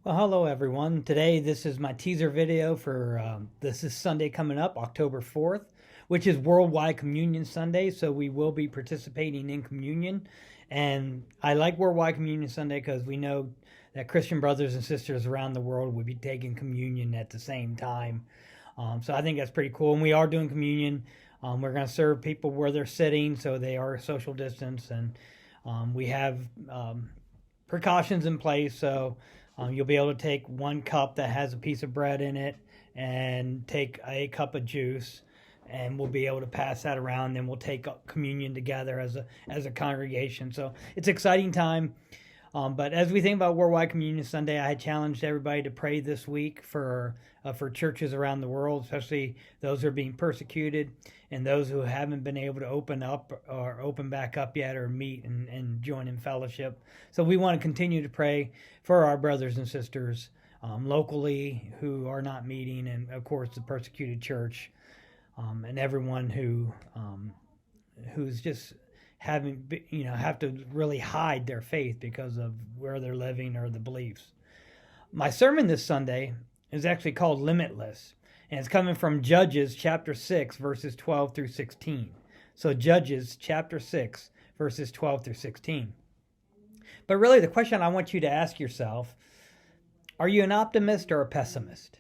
Well, hello everyone. Today, this is my teaser video for this is Sunday coming up, October 4th, which is Worldwide Communion Sunday. So we will be participating in communion. And I like Worldwide Communion Sunday because we know that Christian brothers and sisters around the world will be taking communion at the same time. So I think that's pretty cool. And we are doing communion. We're going to serve people where they're sitting, so they are social distance. And we have precautions in place. So you'll be able to take one cup that has a piece of bread in it and take a cup of juice, and we'll be able to pass that around. Then we'll take communion together as a congregation. So it's an exciting time. But as we think about Worldwide Communion Sunday, I had challenged everybody to pray this week for churches around the world, especially those who are being persecuted and those who haven't been able to open up or open back up yet or meet and join in fellowship. So we want to continue to pray for our brothers and sisters locally who are not meeting, and of course the persecuted church, and everyone who's just have to really hide their faith because of where they're living or the beliefs. My sermon this Sunday is actually called Limitless, and it's coming from Judges chapter 6 verses 12 through 16. So Judges chapter 6 verses 12 through 16. But really the question I want you to ask yourself, are you an optimist or a pessimist?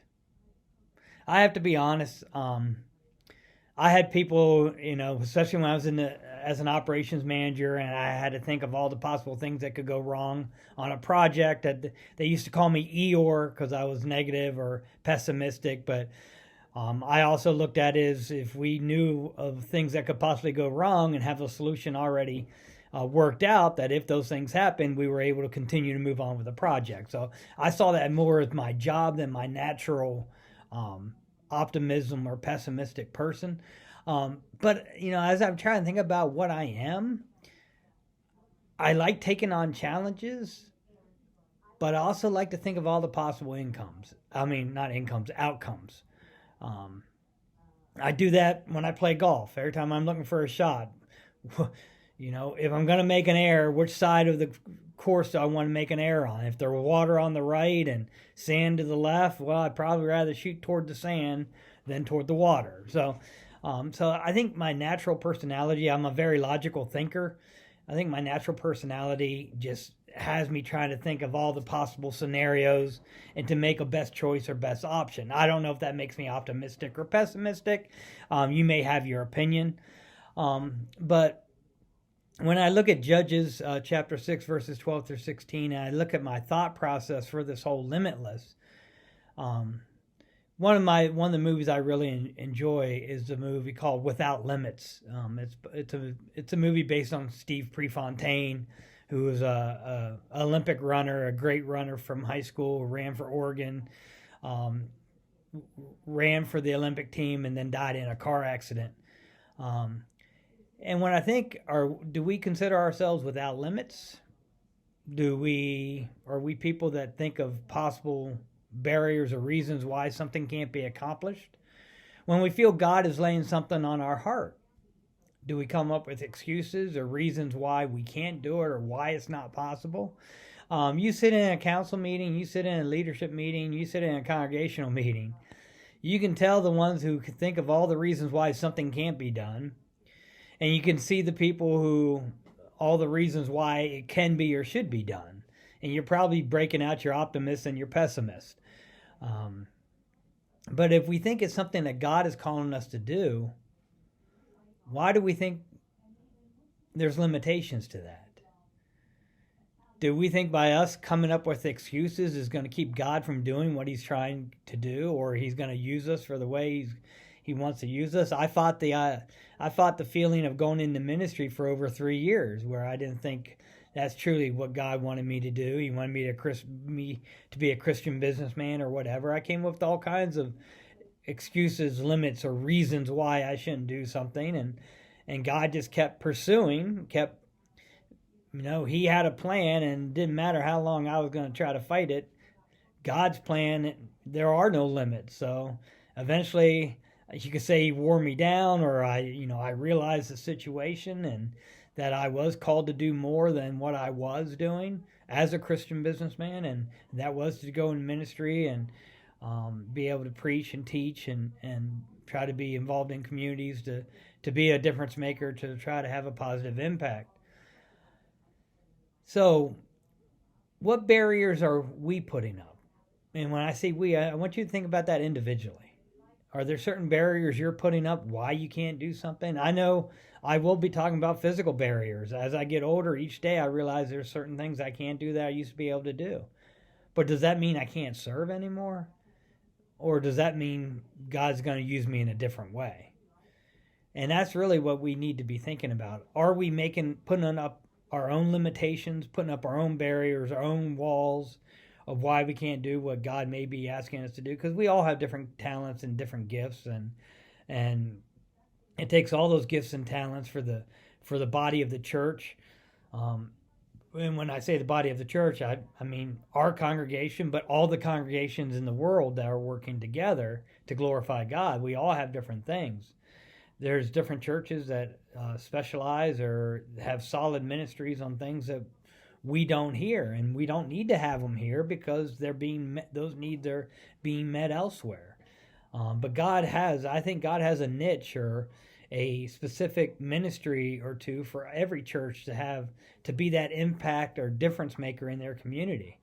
I have to be honest, I had people, especially when I was as an operations manager, and I had to think of all the possible things that could go wrong on a project. That they used to call me Eeyore because I was negative or pessimistic. But I also looked at it as if we knew of things that could possibly go wrong and have a solution already worked out, that if those things happened, we were able to continue to move on with the project. So I saw that more as my job than my natural optimism or pessimistic person. But as I'm trying to think about what I am, I like taking on challenges, but I also like to think of all the possible incomes. I mean, not incomes, outcomes. I do that when I play golf. Every time I'm looking for a shot, if I'm going to make an error, which side of the course do I want to make an error on? If there's water on the right and sand to the left, well, I'd probably rather shoot toward the sand than toward the water. So I think my natural personality, I'm a very logical thinker. I think my natural personality just has me trying to think of all the possible scenarios and to make a best choice or best option. I don't know if that makes me optimistic or pessimistic. You may have your opinion. But when I look at Judges chapter 6, verses 12 through 16, and I look at my thought process for this whole Limitless, one of the movies I really enjoy is the movie called Without Limits. It's a movie based on Steve Prefontaine, who was a Olympic runner, a great runner from high school, ran for Oregon, ran for the Olympic team, and then died in a car accident. And when I think, do we consider ourselves without limits? Are we people that think of possible barriers or reasons why something can't be accomplished? When we feel God is laying something on our heart, do we come up with excuses or reasons why we can't do it or why it's not possible? You sit in a council meeting, you sit in a leadership meeting, you sit in a congregational meeting. You can tell the ones who can think of all the reasons why something can't be done. And you can see the people who, all the reasons why it can be or should be done. And you're probably breaking out your optimist and your pessimist. But if we think it's something that God is calling us to do, why do we think there's limitations to that? Do we think by us coming up with excuses is going to keep God from doing what he's trying to do, or he's going to use us for the way he wants to use us? I fought the feeling of going into ministry for over 3 years, where I didn't think that's truly what God wanted me to do. He wanted me to be a Christian businessman or whatever. I came up with all kinds of excuses, limits, or reasons why I shouldn't do something, and God just kept pursuing, he had a plan, and it didn't matter how long I was going to try to fight it. God's plan, there are no limits. So eventually, you could say he wore me down, or I realized the situation and that I was called to do more than what I was doing as a Christian businessman, and that was to go in ministry and be able to preach and teach and try to be involved in communities to be a difference maker, to try to have a positive impact. So, what barriers are we putting up? And when I say we, I want you to think about that individually. Are there certain barriers you're putting up why you can't do something? I know I will be talking about physical barriers. As I get older, each day I realize there's certain things I can't do that I used to be able to do. But does that mean I can't serve anymore? Or does that mean God's going to use me in a different way? And that's really what we need to be thinking about. Are we putting up our own limitations, putting up our own barriers, our own walls of why we can't do what God may be asking us to do? Because we all have different talents and different gifts, and it takes all those gifts and talents for the body of the church. And when I say the body of the church, I mean our congregation, but all the congregations in the world that are working together to glorify God. We all have different things. There's different churches that specialize or have solid ministries on things that we don't hear, and we don't need to have them here because those needs are being met elsewhere. But I think God has a niche or a specific ministry or two for every church to be that impact or difference maker in their community.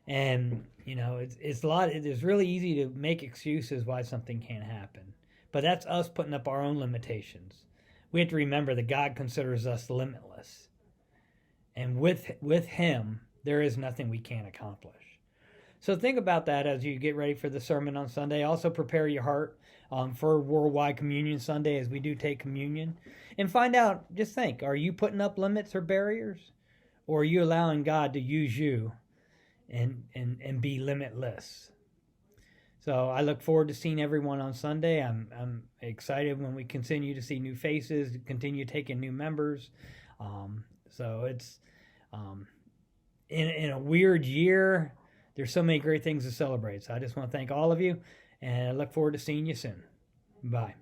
And it's really easy to make excuses why something can't happen. But that's us putting up our own limitations. We have to remember that God considers us limitless. And with Him, there is nothing we can't accomplish. So think about that as you get ready for the sermon on Sunday. Also prepare your heart for Worldwide Communion Sunday as we do take communion. And find out, just think, are you putting up limits or barriers? Or are you allowing God to use you and be limitless? So I look forward to seeing everyone on Sunday. I'm excited when we continue to see new faces, continue taking new members. So it's in a weird year, there's so many great things to celebrate. So I just want to thank all of you, and I look forward to seeing you soon. Bye.